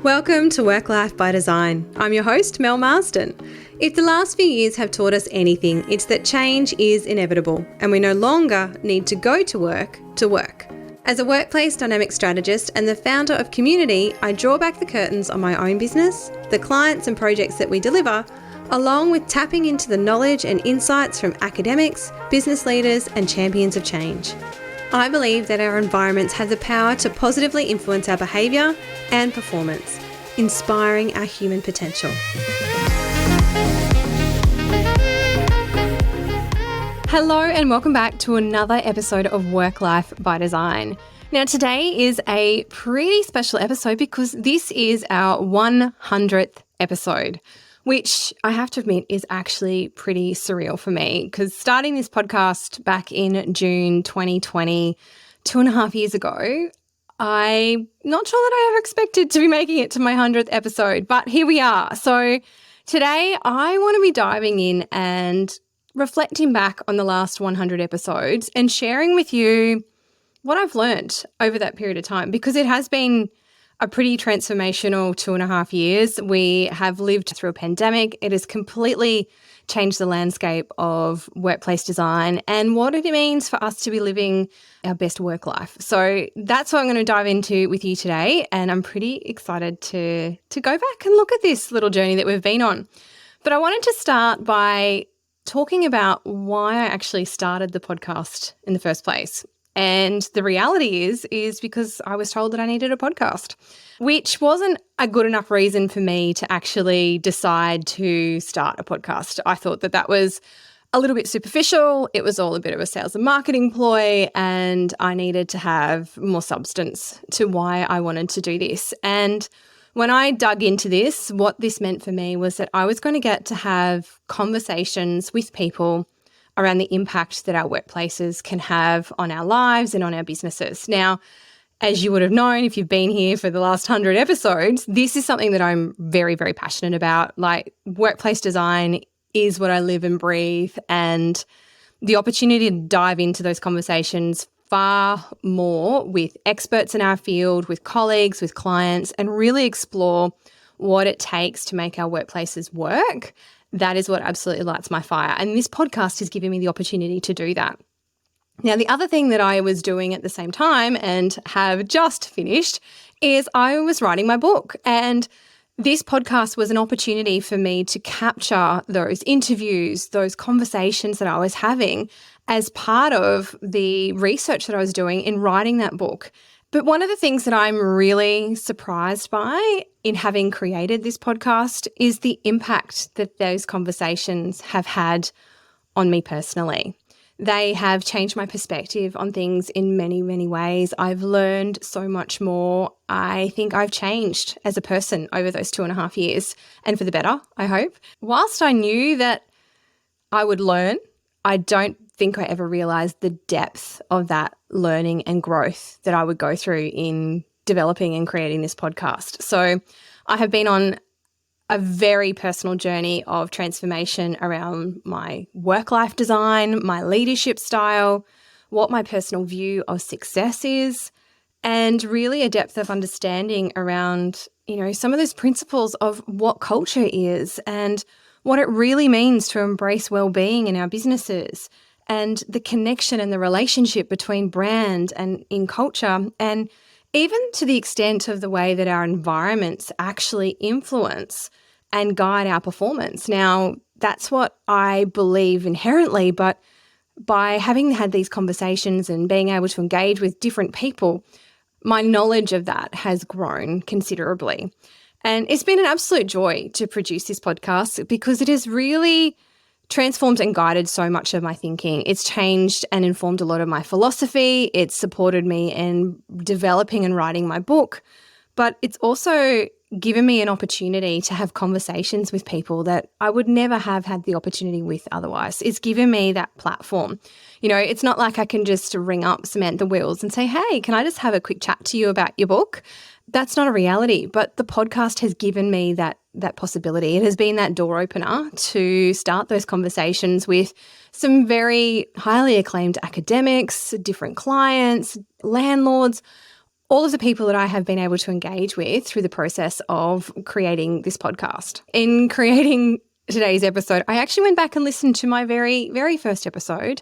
Welcome to Work Life by Design. I'm your host, Mel Marsden. If the last few years have taught us anything, it's that change is inevitable and we no longer need to go to work to work. As a workplace dynamic strategist and the founder of Community, I draw back the curtains on my own business, the clients and projects that we deliver, along with tapping into the knowledge and insights from academics, business leaders and champions of change. I believe that our environments have the power to positively influence our behaviour and performance, inspiring our human potential. Hello and welcome back to another episode of Work Life by Design. Now today is a pretty special episode because this is our 100th episode, which I have to admit is actually pretty surreal for me because starting this podcast back in June 2020, 2.5 years ago, I'm not sure that I ever expected to be making it to my 100th episode, but here we are. So today I want to be diving in and reflecting back on the last 100 episodes and sharing with you what I've learned over that period of time because it has been a pretty transformational 2.5 years. We have lived through a pandemic. It has completely changed the landscape of workplace design and what it means for us to be living our best work life. So that's what I'm going to dive into with you today. And I'm pretty excited to go back and look at this little journey that we've been on. But I wanted to start by talking about why I actually started the podcast in the first place. And the reality is because I was told that I needed a podcast, which wasn't a good enough reason for me to actually decide to start a podcast. I thought that that was a little bit superficial. It was all a bit of a sales and marketing ploy, and I needed to have more substance to why I wanted to do this. And when I dug into this, what this meant for me was that I was going to get to have conversations with people around the impact that our workplaces can have on our lives and on our businesses. Now, as you would have known if you've been here for the last 100 episodes, this is something that I'm very, very passionate about. Like, workplace design is what I live and breathe, and the opportunity to dive into those conversations far more with experts in our field, with colleagues, with clients, and really explore what it takes to make our workplaces work. That is what absolutely lights my fire. And this podcast has given me the opportunity to do that. Now, the other thing that I was doing at the same time and have just finished is I was writing my book. And this podcast was an opportunity for me to capture those interviews, those conversations that I was having as part of the research that I was doing in writing that book. But one of the things that I'm really surprised by in having created this podcast is the impact that those conversations have had on me personally. They have changed my perspective on things in many, many ways. I've learned so much more. I think I've changed as a person over those 2.5 years, and for the better, I hope. Whilst I knew that I would learn, I don't think I ever realised the depth of that learning and growth that I would go through in developing and creating this podcast. So I have been on a very personal journey of transformation around my work-life design, my leadership style, what my personal view of success is, and really a depth of understanding around, some of those principles of what culture is and what it really means to embrace well-being in our businesses, and the connection and the relationship between brand and in culture, and even to the extent of the way that our environments actually influence and guide our performance. Now, that's what I believe inherently, but by having had these conversations and being able to engage with different people, my knowledge of that has grown considerably. And it's been an absolute joy to produce this podcast because it has really transformed and guided so much of my thinking. It's changed and informed a lot of my philosophy. It's supported me in developing and writing my book, but it's also given me an opportunity to have conversations with people that I would never have had the opportunity with otherwise. It's given me that platform. It's not like I can just ring up Samantha Wills and say, hey, can I just have a quick chat to you about your book? That's not a reality, but the podcast has given me that possibility. It has been that door opener to start those conversations with some very highly acclaimed academics, different clients, landlords, all of the people that I have been able to engage with through the process of creating this podcast. In creating today's episode, I actually went back and listened to my very, very first episode.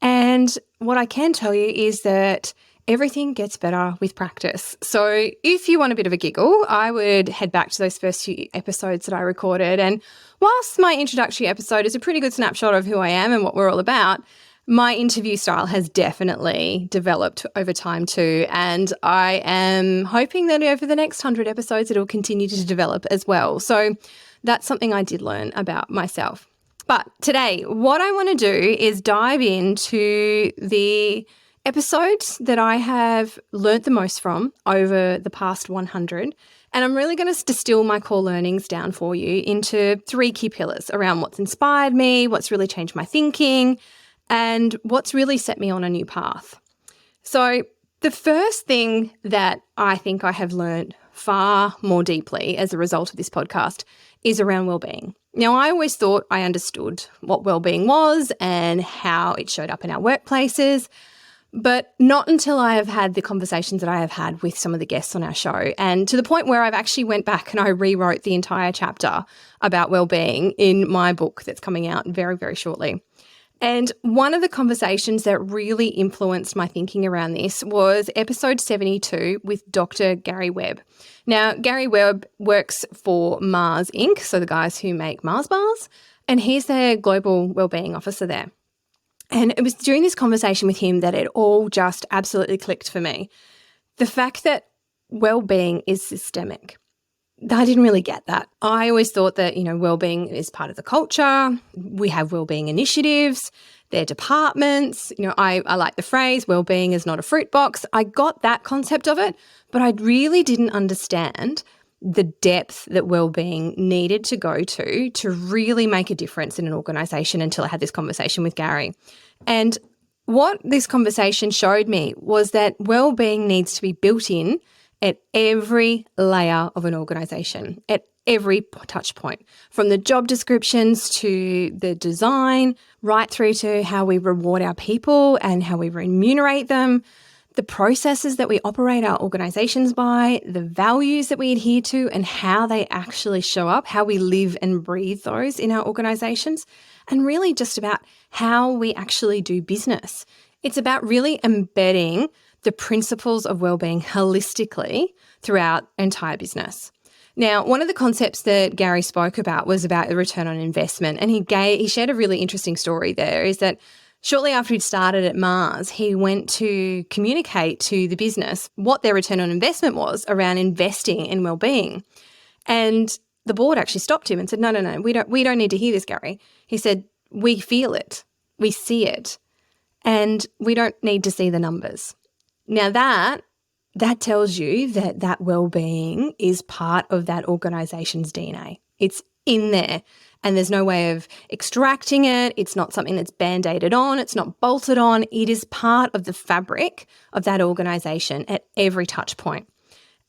And what I can tell you is that everything gets better with practice. So if you want a bit of a giggle, I would head back to those first few episodes that I recorded. And whilst my introductory episode is a pretty good snapshot of who I am and what we're all about, my interview style has definitely developed over time too. And I am hoping that over the next 100 episodes, it'll continue to develop as well. So that's something I did learn about myself. But today, what I want to do is dive into the episodes that I have learnt the most from over the past 100. And I'm really going to distill my core learnings down for you into 3 key pillars around what's inspired me, what's really changed my thinking, and what's really set me on a new path. So the first thing that I think I have learned far more deeply as a result of this podcast is around wellbeing. Now, I always thought I understood what wellbeing was and how it showed up in our workplaces, but not until I have had the conversations that I have had with some of the guests on our show, and to the point where I've actually went back and I rewrote the entire chapter about wellbeing in my book that's coming out very, very shortly. And one of the conversations that really influenced my thinking around this was episode 72 with Dr. Gary Webb. Now, Gary Webb works for Mars Inc., so the guys who make Mars bars, and he's their global wellbeing officer there. And it was during this conversation with him that it all just absolutely clicked for me. The fact that wellbeing is systemic. I didn't really get that. I always thought that, wellbeing is part of the culture. We have wellbeing initiatives, they're departments. I like the phrase, wellbeing is not a fruit box. I got that concept of it, but I really didn't understand the depth that wellbeing needed to go to really make a difference in an organisation until I had this conversation with Gary. And what this conversation showed me was that wellbeing needs to be built in at every layer of an organisation, at every touch point, from the job descriptions to the design, right through to how we reward our people and how we remunerate them, the processes that we operate our organisations by, the values that we adhere to and how they actually show up, how we live and breathe those in our organisations, and really just about how we actually do business. It's about really embedding the principles of wellbeing holistically throughout entire business. Now, one of the concepts that Gary spoke about was about the return on investment, and he shared a really interesting story there, is that shortly after he'd started at Mars, he went to communicate to the business what their return on investment was around investing in wellbeing. And the board actually stopped him and said, no, we don't need to hear this, Gary. He said, we feel it, we see it, and we don't need to see the numbers. Now that tells you that wellbeing is part of that organisation's DNA. It's in there and there's no way of extracting it. It's not something that's band-aided on. It's not bolted on. It is part of the fabric of that organisation at every touch point.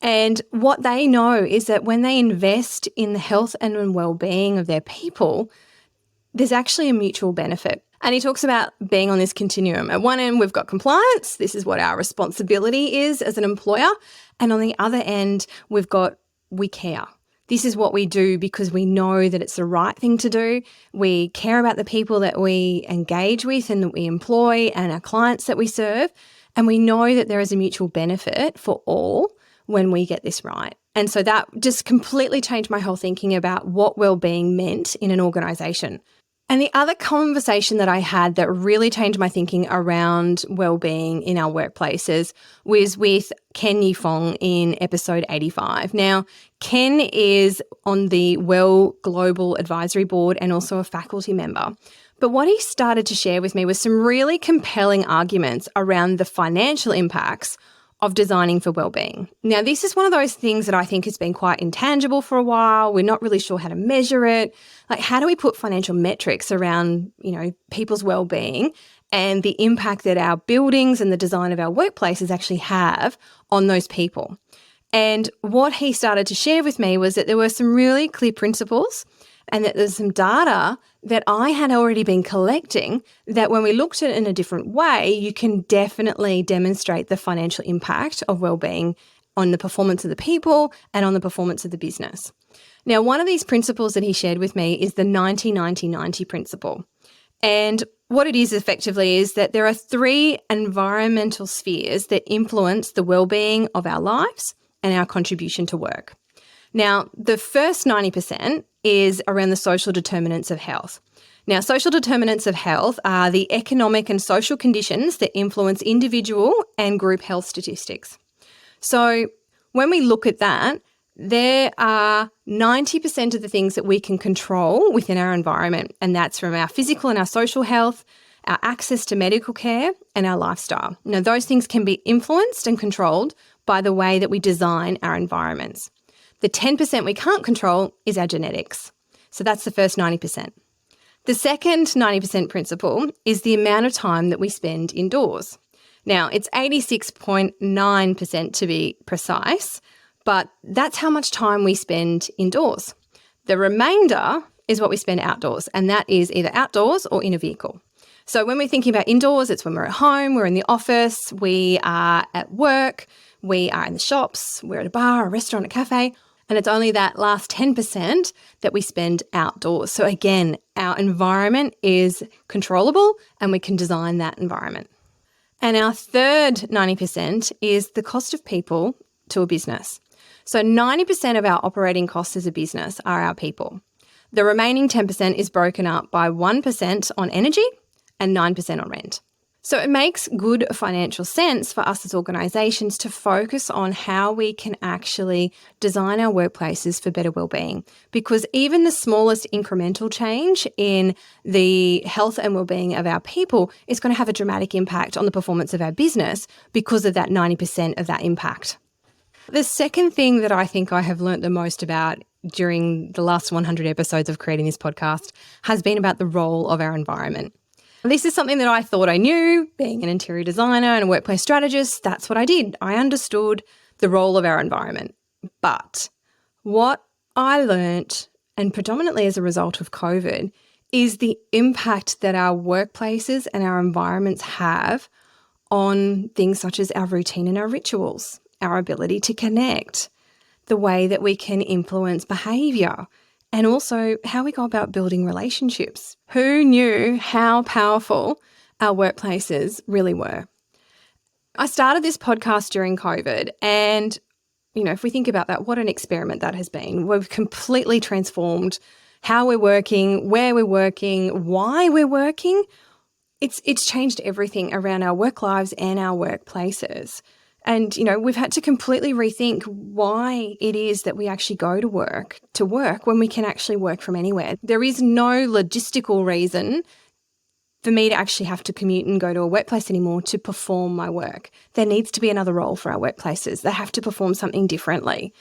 And what they know is that when they invest in the health and well-being of their people, there's actually a mutual benefit. And he talks about being on this continuum. At one end, we've got compliance. This is what our responsibility is as an employer. And on the other end, we've got we care. This is what we do because we know that it's the right thing to do. We care about the people that we engage with and that we employ and our clients that we serve. And we know that there is a mutual benefit for all when we get this right. And so that just completely changed my whole thinking about what wellbeing meant in an organisation. And the other conversation that I had that really changed my thinking around wellbeing in our workplaces was with Ken Yifong in episode 85. Now, Ken is on the Well Global Advisory Board and also a faculty member. But what he started to share with me was some really compelling arguments around the financial impacts of designing for wellbeing. Now, this is one of those things that I think has been quite intangible for a while. We're not really sure how to measure it. Like, how do we put financial metrics around, people's wellbeing and the impact that our buildings and the design of our workplaces actually have on those people? And what he started to share with me was that there were some really clear principles and that there's some data that I had already been collecting that when we looked at it in a different way, you can definitely demonstrate the financial impact of wellbeing on the performance of the people and on the performance of the business. Now, one of these principles that he shared with me is the 90-90-90 principle. And what it is effectively is that there are 3 environmental spheres that influence the well-being of our lives and our contribution to work. Now, the first 90% is around the social determinants of health. Now, social determinants of health are the economic and social conditions that influence individual and group health statistics. So when we look at that, there are 90% of the things that we can control within our environment, and that's from our physical and our social health, our access to medical care, and our lifestyle. Now, those things can be influenced and controlled by the way that we design our environments. The 10% we can't control is our genetics. So that's the first 90%. The second 90% principle is the amount of time that we spend indoors. Now, it's 86.9% to be precise, but that's how much time we spend indoors. The remainder is what we spend outdoors, and that is either outdoors or in a vehicle. So when we're thinking about indoors, it's when we're at home, we're in the office, we are at work, we are in the shops, we're at a bar, a restaurant, a cafe, and it's only that last 10% that we spend outdoors. So again, our environment is controllable and we can design that environment. And our third 90% is the cost of people to a business. So 90% of our operating costs as a business are our people. The remaining 10% is broken up by 1% on energy and 9% on rent. So it makes good financial sense for us as organisations to focus on how we can actually design our workplaces for better wellbeing, because even the smallest incremental change in the health and wellbeing of our people is going to have a dramatic impact on the performance of our business because of that 90% of that impact. The second thing that I think I have learnt the most about during the last 100 episodes of creating this podcast has been about the role of our environment. This is something that I thought I knew, being an interior designer and a workplace strategist. That's what I did. I understood the role of our environment. But what I learnt, and predominantly as a result of COVID, is the impact that our workplaces and our environments have on things such as our routine and our rituals, our ability to connect, the way that we can influence behaviour, and also how we go about building relationships. Who knew how powerful our workplaces really were? I started this podcast during COVID, and if we think about that, what an experiment that has been. We've completely transformed how we're working, where we're working, why we're working. It's changed everything around our work lives and our workplaces. And, we've had to completely rethink why it is that we actually go to work when we can actually work from anywhere. There is no logistical reason for me to actually have to commute and go to a workplace anymore to perform my work. There needs to be another role for our workplaces. They have to perform something differently.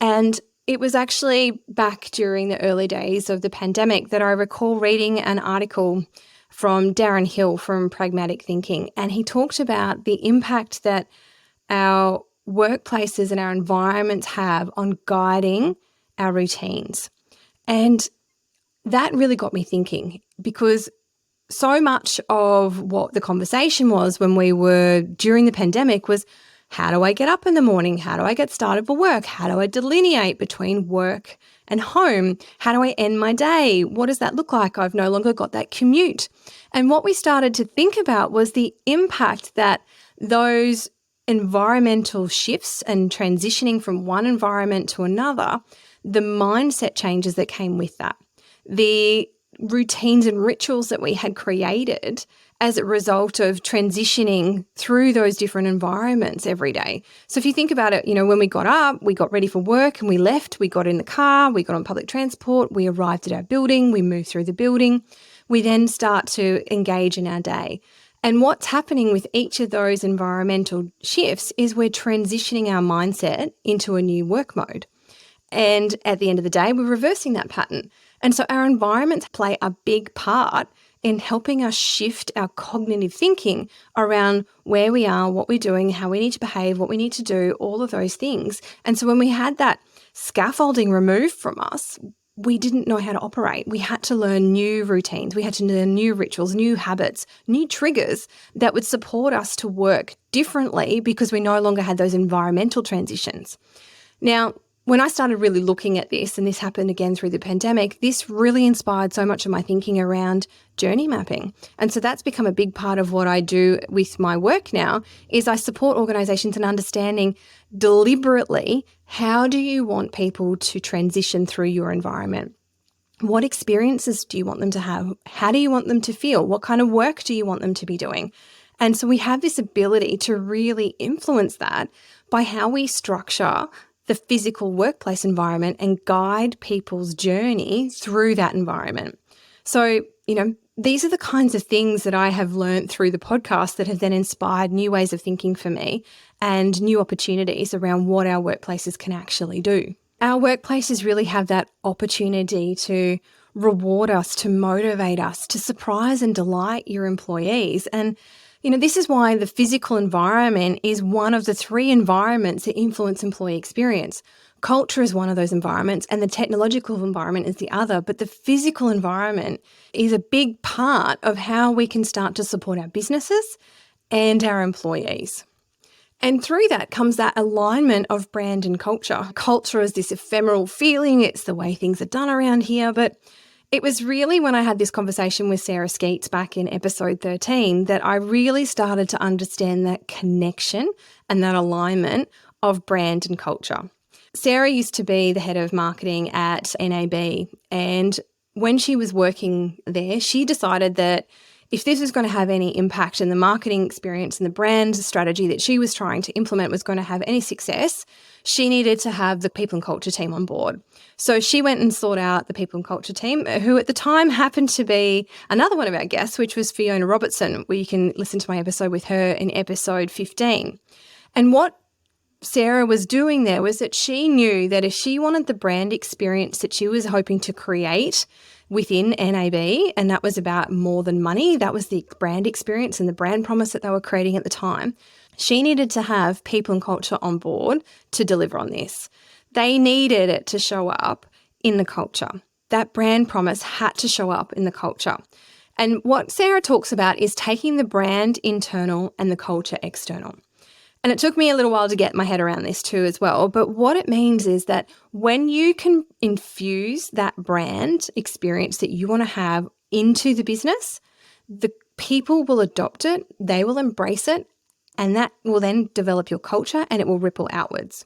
And it was actually back during the early days of the pandemic that I recall reading an article from Darren Hill from Pragmatic Thinking. And he talked about the impact that our workplaces and our environments have on guiding our routines. And that really got me thinking, because so much of what the conversation was when we were during the pandemic was, how do I get up in the morning? How do I get started for work? How do I delineate between work and home? How do I end my day? What does that look like? I've no longer got that commute. And what we started to think about was the impact that those environmental shifts and transitioning from one environment to another, the mindset changes that came with that, the routines and rituals that we had created as a result of transitioning through those different environments every day. So if you think about it, when we got up, we got ready for work and we left, we got in the car, we got on public transport, we arrived at our building, we moved through the building, we then start to engage in our day. And what's happening with each of those environmental shifts is we're transitioning our mindset into a new work mode. And at the end of the day, we're reversing that pattern. And so our environments play a big part in helping us shift our cognitive thinking around where we are, what we're doing, how we need to behave, what we need to do, all of those things. And so when we had that scaffolding removed from us, we didn't know how to operate. We had to learn new routines. We had to learn new rituals, new habits, new triggers that would support us to work differently because we no longer had those environmental transitions. Now, when I started really looking at this, and this happened again through the pandemic, this really inspired so much of my thinking around journey mapping. And so that's become a big part of what I do with my work now, is I support organisations in understanding deliberately, how do you want people to transition through your environment? What experiences do you want them to have? How do you want them to feel? What kind of work do you want them to be doing? And so we have this ability to really influence that by how we structure the physical workplace environment and guide people's journey through that environment. So, these are the kinds of things that I have learned through the podcast that have then inspired new ways of thinking for me and new opportunities around what our workplaces can actually do. Our workplaces really have that opportunity to reward us, to motivate us, to surprise and delight your employees. And this is why the physical environment is one of the 3 environments that influence employee experience. Culture is one of those environments and the technological environment is the other, but the physical environment is a big part of how we can start to support our businesses and our employees. And through that comes that alignment of brand and culture. Culture is this ephemeral feeling, it's the way things are done around here, but it was really when I had this conversation with Sarah Skeets back in episode 13 that I really started to understand that connection and that alignment of brand and culture. Sarah used to be the head of marketing at NAB, and when she was working there, she decided that if this was going to have any impact and the marketing experience and the brand strategy that she was trying to implement was going to have any success, she needed to have the people and culture team on board. So she went and sought out the people and culture team, who at the time happened to be another one of our guests, which was Fiona Robertson, where you can listen to my episode with her in episode 15. And what Sarah was doing there was that she knew that if she wanted the brand experience that she was hoping to create within NAB, and that was about more than money, that was the brand experience and the brand promise that they were creating at the time, she needed to have people and culture on board to deliver on this. They needed it to show up in the culture. That brand promise had to show up in the culture. And what Sarah talks about is taking the brand internal and the culture external. And it took me a little while to get my head around this too as well. But what it means is that when you can infuse that brand experience that you want to have into the business, the people will adopt it, they will embrace it, and that will then develop your culture and it will ripple outwards.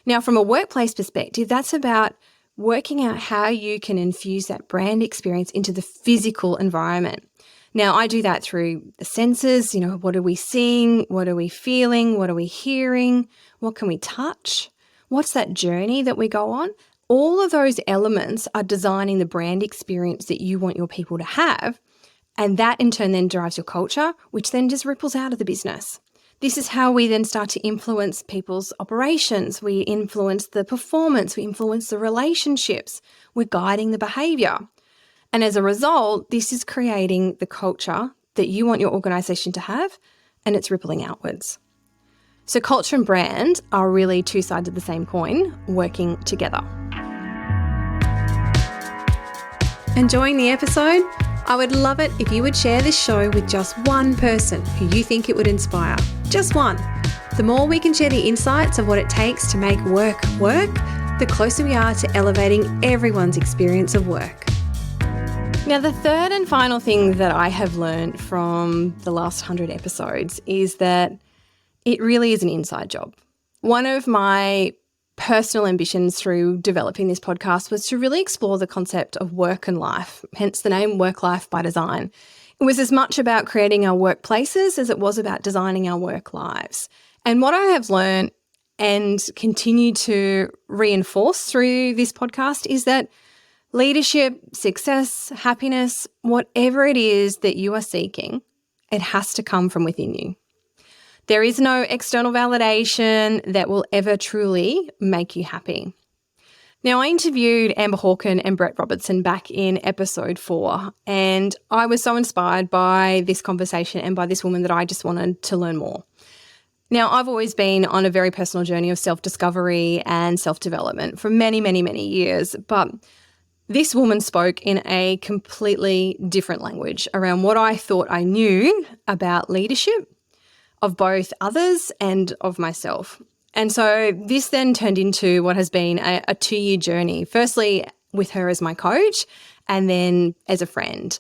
Now, from a workplace perspective, that's about working out how you can infuse that brand experience into the physical environment. Now, I do that through the senses, what are we seeing? What are we feeling? What are we hearing? What can we touch? What's that journey that we go on? All of those elements are designing the brand experience that you want your people to have. And that in turn then drives your culture, which then just ripples out of the business. This is how we then start to influence people's operations. We influence the performance. We influence the relationships. We're guiding the behavior. And as a result, this is creating the culture that you want your organisation to have, and it's rippling outwards. So culture and brand are really 2 sides of the same coin working together. Enjoying the episode? I would love it if you would share this show with just one person who you think it would inspire. Just one. The more we can share the insights of what it takes to make work work, the closer we are to elevating everyone's experience of work. Now, the third and final thing that I have learned from the last 100 episodes is that it really is an inside job. One of my personal ambitions through developing this podcast was to really explore the concept of work and life, hence the name Work Life by Design. It was as much about creating our workplaces as it was about designing our work lives. And what I have learned and continue to reinforce through this podcast is that leadership, success, happiness, whatever it is that you are seeking, it has to come from within you. There is no external validation that will ever truly make you happy. Now, I interviewed Amber Hawken and Brett Robertson back in episode 4, and I was so inspired by this conversation and by this woman that I just wanted to learn more. Now, I've always been on a very personal journey of self-discovery and self-development for many, many, many years, but This woman spoke in a completely different language around what I thought I knew about leadership of both others and of myself. And so this then turned into what has been a 2-year journey, firstly with her as my coach and then as a friend.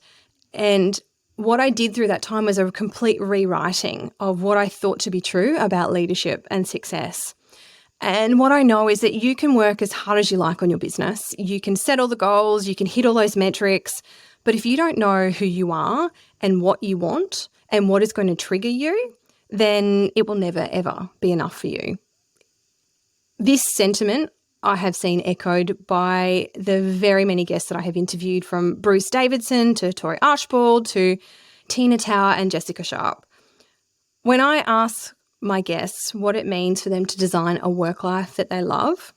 And what I did through that time was a complete rewriting of what I thought to be true about leadership and success. And what I know is that you can work as hard as you like on your business. You can set all the goals, you can hit all those metrics. But if you don't know who you are and what you want and what is going to trigger you, then it will never, ever be enough for you. This sentiment I have seen echoed by the very many guests that I have interviewed, from Bruce Davidson to Tori Archibald to Tina Tower and Jessica Sharp. When I ask my guests what it means for them to design a work life that they love,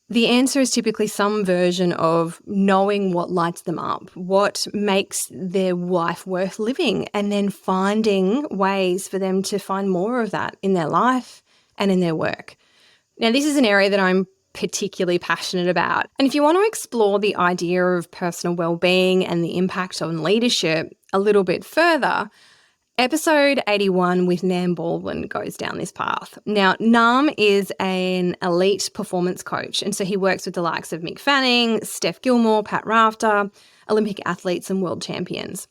the answer is typically some version of knowing what lights them up, what makes their life worth living, and then finding ways for them to find more of that in their life and in their work. Now, this is an area that I'm particularly passionate about. And if you want to explore the idea of personal well-being and the impact on leadership a little bit further, episode 81 with Nam Baldwin goes down this path. Now, Nam is an elite performance coach, and so he works with the likes of Mick Fanning, Steph Gilmore, Pat Rafter, Olympic athletes and world champions.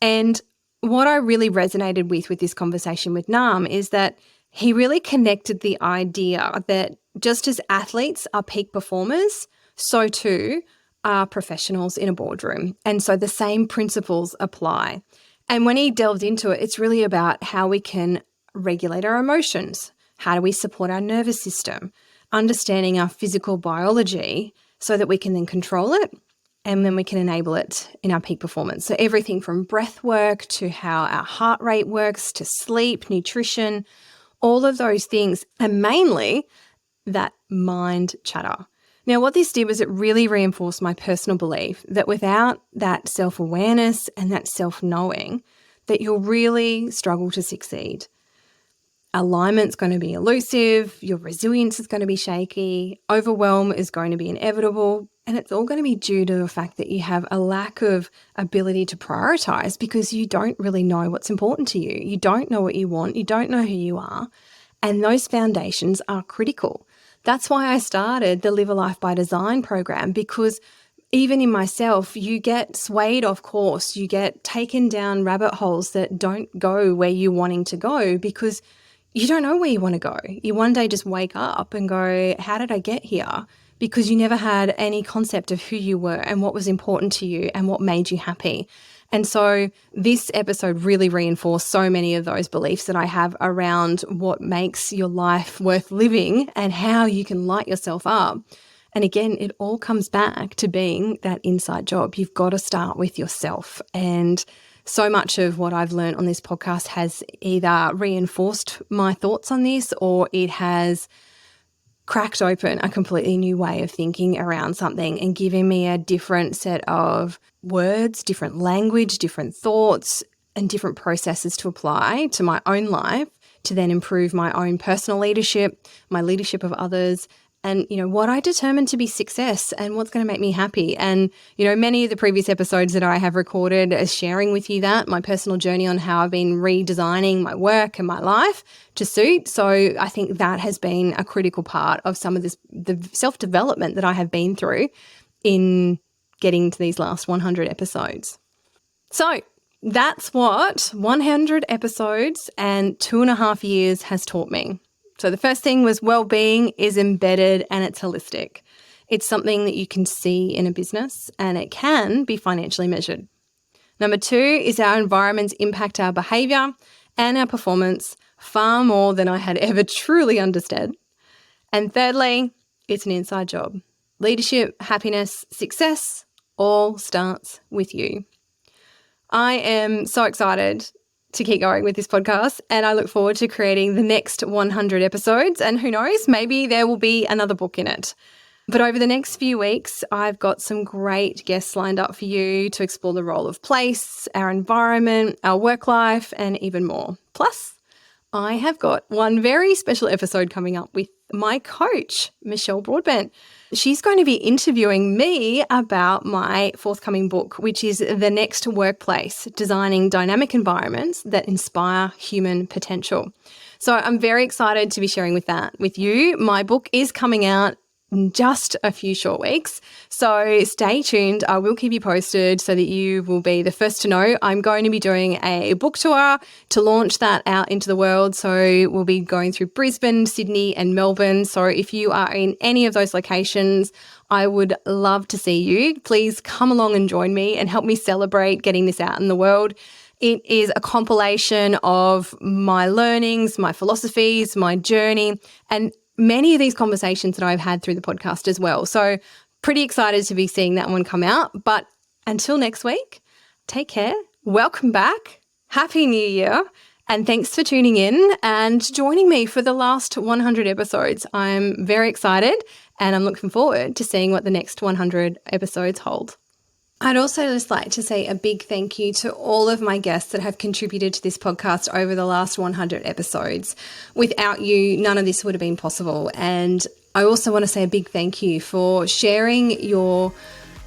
And what I really resonated with this conversation with Nam is that he really connected the idea that just as athletes are peak performers, so too are professionals in a boardroom. And so the same principles apply. And when he delved into it, it's really about how we can regulate our emotions. How do we support our nervous system? Understanding our physical biology so that we can then control it and then we can enable it in our peak performance. So everything from breath work to how our heart rate works to sleep, nutrition, all of those things, and mainly that mind chatter. Now, what this did was it really reinforced my personal belief that without that self-awareness and that self-knowing, that you'll really struggle to succeed. Alignment's going to be elusive, your resilience is going to be shaky, overwhelm is going to be inevitable, and it's all going to be due to the fact that you have a lack of ability to prioritize because you don't really know what's important to you. You don't know what you want, you don't know who you are, and those foundations are critical. That's why I started the Live a Life by Design program, because even in myself, you get swayed off course, you get taken down rabbit holes that don't go where you're wanting to go because you don't know where you want to go. You one day just wake up and go, how did I get here? Because you never had any concept of who you were and what was important to you and what made you happy. And so this episode really reinforced so many of those beliefs that I have around what makes your life worth living and how you can light yourself up. And again, it all comes back to being that inside job. You've got to start with yourself. And so much of what I've learned on this podcast has either reinforced my thoughts on this or it has cracked open a completely new way of thinking around something and giving me a different set of words, different language, different thoughts, and different processes to apply to my own life to then improve my own personal leadership, my leadership of others, and, what I determine to be success and what's going to make me happy. And, many of the previous episodes that I have recorded is sharing with you that, my personal journey on how I've been redesigning my work and my life to suit. So I think that has been a critical part of some of the self-development that I have been through in getting to these last 100 episodes. So that's what 100 episodes and 2.5 years has taught me. So the first thing was well-being is embedded and it's holistic. It's something that you can see in a business and it can be financially measured. Number 2 is our environments impact our behaviour and our performance far more than I had ever truly understood. And thirdly, it's an inside job. Leadership, happiness, success all starts with you. I am so excited to keep going with this podcast, and I look forward to creating the next 100 episodes, and who knows, maybe there will be another book in it. But over the next few weeks, I've got some great guests lined up for you to explore the role of place, our environment, our work life, and even more. Plus, I have got one very special episode coming up with my coach, Michelle Broadbent. She's going to be interviewing me about my forthcoming book, which is The Next Workplace, Designing Dynamic Environments that Inspire Human Potential. So I'm very excited to be sharing with you. My book is coming out in just a few short weeks. So stay tuned. I will keep you posted so that you will be the first to know. I'm going to be doing a book tour to launch that out into the world. So we'll be going through Brisbane, Sydney, and Melbourne. So if you are in any of those locations, I would love to see you. Please come along and join me and help me celebrate getting this out in the world. It is a compilation of my learnings, my philosophies, my journey, and many of these conversations that I've had through the podcast as well. So pretty excited to be seeing that one come out. But until next week, take care. Welcome back. Happy New Year. And thanks for tuning in and joining me for the last 100 episodes. I'm very excited and I'm looking forward to seeing what the next 100 episodes hold. I'd also just like to say a big thank you to all of my guests that have contributed to this podcast over the last 100 episodes. Without you, none of this would have been possible. And I also want to say a big thank you for sharing your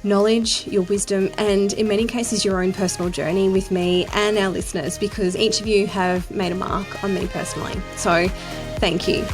knowledge, your wisdom, and in many cases, your own personal journey with me and our listeners, because each of you have made a mark on me personally. So thank you.